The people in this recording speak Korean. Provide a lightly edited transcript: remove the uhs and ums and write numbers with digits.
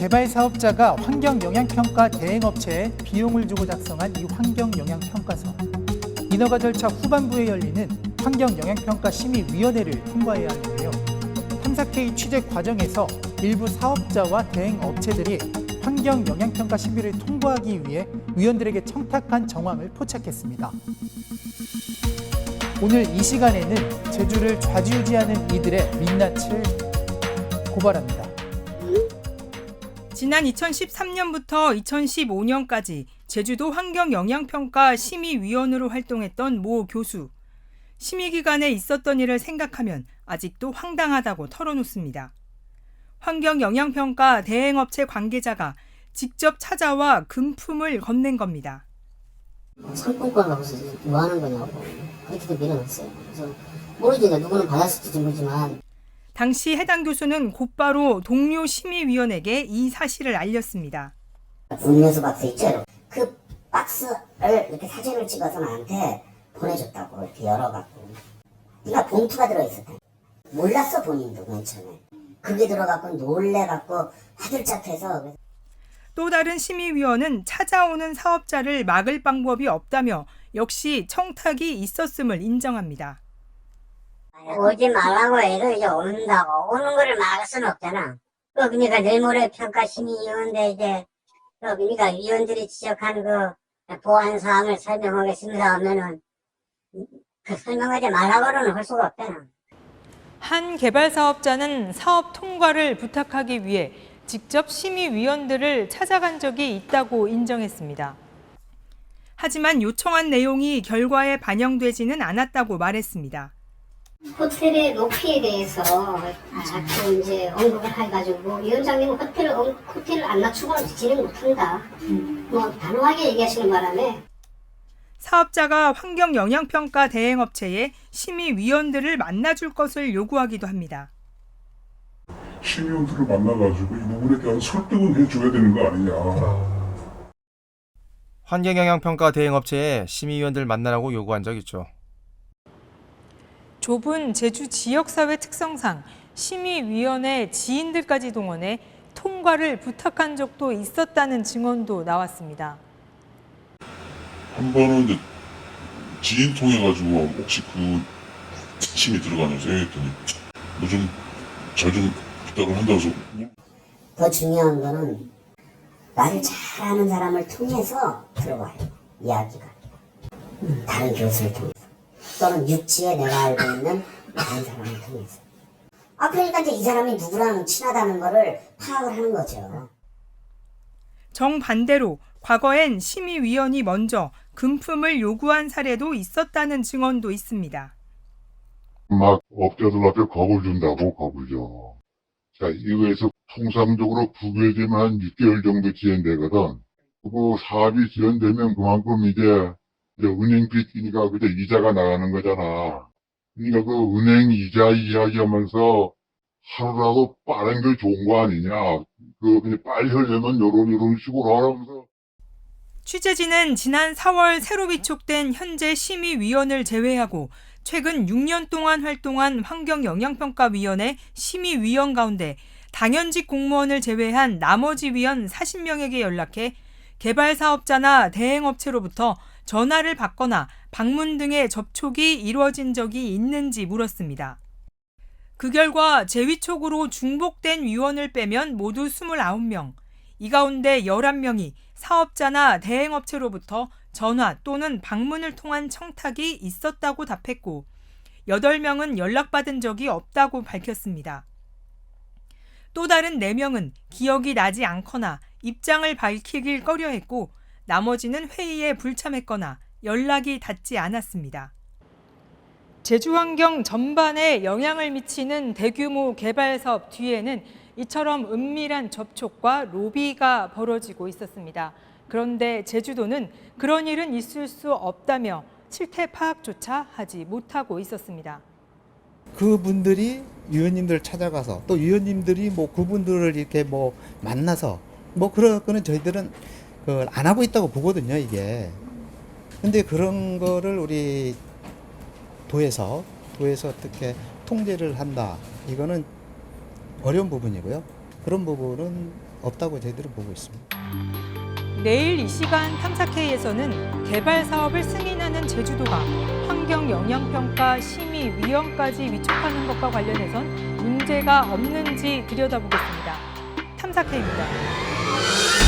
개발 사업자가 환경영향평가 대행업체에 비용을 주고 작성한 이 환경영향평가서. 인허가 절차 후반부에 열리는 환경영향평가 심의위원회를 통과해야 하는데요. 탐사K 취재 과정에서 일부 사업자와 대행업체들이 환경영향평가 심의를 통과하기 위해 위원들에게 청탁한 정황을 포착했습니다. 오늘 이 시간에는 제주를 좌지우지하는 이들의 민낯을 고발합니다. 지난 2013년부터 2015년까지 제주도 환경영향평가 심의위원으로 활동했던 모 교수. 심의 기간에 있었던 일을 생각하면 아직도 황당하다고 털어놓습니다. 환경영향평가 대행업체 관계자가 직접 찾아와 금품을 건넨 겁니다. 상품권 갖고서 뭐 하는 거냐고 그렇게도 밀어놨어요. 그래서 모르지, 누구는 받았을지 모르지만. 당시 해당 교수는 곧바로 동료 심의위원에게 이 사실을 알렸습니다. 음료수 박스 있죠? 그 박스를 이렇게 사진을 찍어서 나한테 보내줬다고, 이렇게 열어갖고. 그러니까 봉투가 들어있었다. 몰랐어, 본인도 맨 처음에. 그게 들어갖고 놀래갖고 화들짝해서. 또 다른 심의위원은 찾아오는 사업자를 막을 방법이 없다며 역시 청탁이 있었음을 인정합니다. 오지 말라고 해도 이제 온다고. 오는 거를 막을 수는 없잖아. 그러니까 내일 모레 평가심의위원회 이제 그러니까 위원들이 지적한 그 보안 사항을 설명하겠습니다 하면은 그 설명하지 말라고는 할 수가 없잖아. 한 개발 사업자는 사업 통과를 부탁하기 위해 직접 심의위원들을 찾아간 적이 있다고 인정했습니다. 하지만 요청한 내용이 결과에 반영되지는 않았다고 말했습니다. 호텔의 높이에 대해서 자꾸 이제 언급을 해가지고 위원장님은 호텔을 안 낮추고는 진행 못한다. 뭐 단호하게 얘기하시는 바람에. 사업자가 환경영향평가 대행업체에 심의위원들을 만나줄 것을 요구하기도 합니다. 심의원들을 만나가지고 이 부분에 대한 설득은 해줘야 되는 거 아니냐. 환경영향평가 대행업체에 심의위원들 만나라고 요구한 적 있죠. 좁은 제주 지역사회 특성상 심의위원회 지인들까지 동원해 통과를 부탁한 적도 있었다는 증언도 나왔습니다. 한 번은 이제 지인 통해가지고 혹시 그 심의 들어가면서 얘기했더니 뭐 좀 잘 좀 부탁을 한다고 해서. 더 중요한 거는 나를 잘 아는 사람을 통해서 들어와요, 이야기가. 다른 교수를 통해서. 또는 육지에 내가 알고 있는 다른 사람을 통해서. 그러니까 이제 이 사람이 누구랑 친하다는 거를 파악을 하는 거죠. 정반대로 과거엔 심의위원이 먼저 금품을 요구한 사례도 있었다는 증언도 있습니다. 막 업자들 앞에 겁을 준다고 겁을 줘. 자, 이거에서 통상적으로 부교되면 한 6개월 정도 지연되거든. 그 사업이 지연되면 그만큼 이제 은행 빚이니까 그저 이자가 나가는 거잖아. 그러니까 그 은행 이자 이야기하면서 하루라도 빠른 게 좋은 거 아니냐. 그냥 빨리 하려면 이런 식으로 하라면서. 취재진은 지난 4월 새로 위촉된 현재 심의위원을 제외하고 최근 6년 동안 활동한 환경영향평가위원회 심의위원 가운데 당연직 공무원을 제외한 나머지 위원 40명에게 연락해 개발 사업자나 대행업체로부터 전화를 받거나 방문 등의 접촉이 이루어진 적이 있는지 물었습니다. 그 결과 재위촉으로 중복된 위원을 빼면 모두 29명, 이 가운데 11명이 사업자나 대행업체로부터 전화 또는 방문을 통한 청탁이 있었다고 답했고 8명은 연락받은 적이 없다고 밝혔습니다. 또 다른 4명은 기억이 나지 않거나 입장을 밝히길 꺼려했고 나머지는 회의에 불참했거나 연락이 닿지 않았습니다. 제주 환경 전반에 영향을 미치는 대규모 개발 사업 뒤에는 이처럼 은밀한 접촉과 로비가 벌어지고 있었습니다. 그런데 제주도는 그런 일은 있을 수 없다며 실태 파악조차 하지 못하고 있었습니다. 그분들이 위원님들 찾아가서 또 위원님들이 뭐 그분들을 이렇게 뭐 만나서 뭐 그런 거는 저희들은 그걸 안 하고 있다고 보거든요, 이게. 근데 그런 거를 우리 도에서 어떻게 통제를 한다. 이거는 어려운 부분이고요. 그런 부분은 없다고 저희들은 보고 있습니다. 내일 이 시간 탐사K에서는 개발 사업을 승인하는 제주도가 환경영향평가 심의위원까지 위촉하는 것과 관련해선 문제가 없는지 들여다보겠습니다. 탐사K입니다.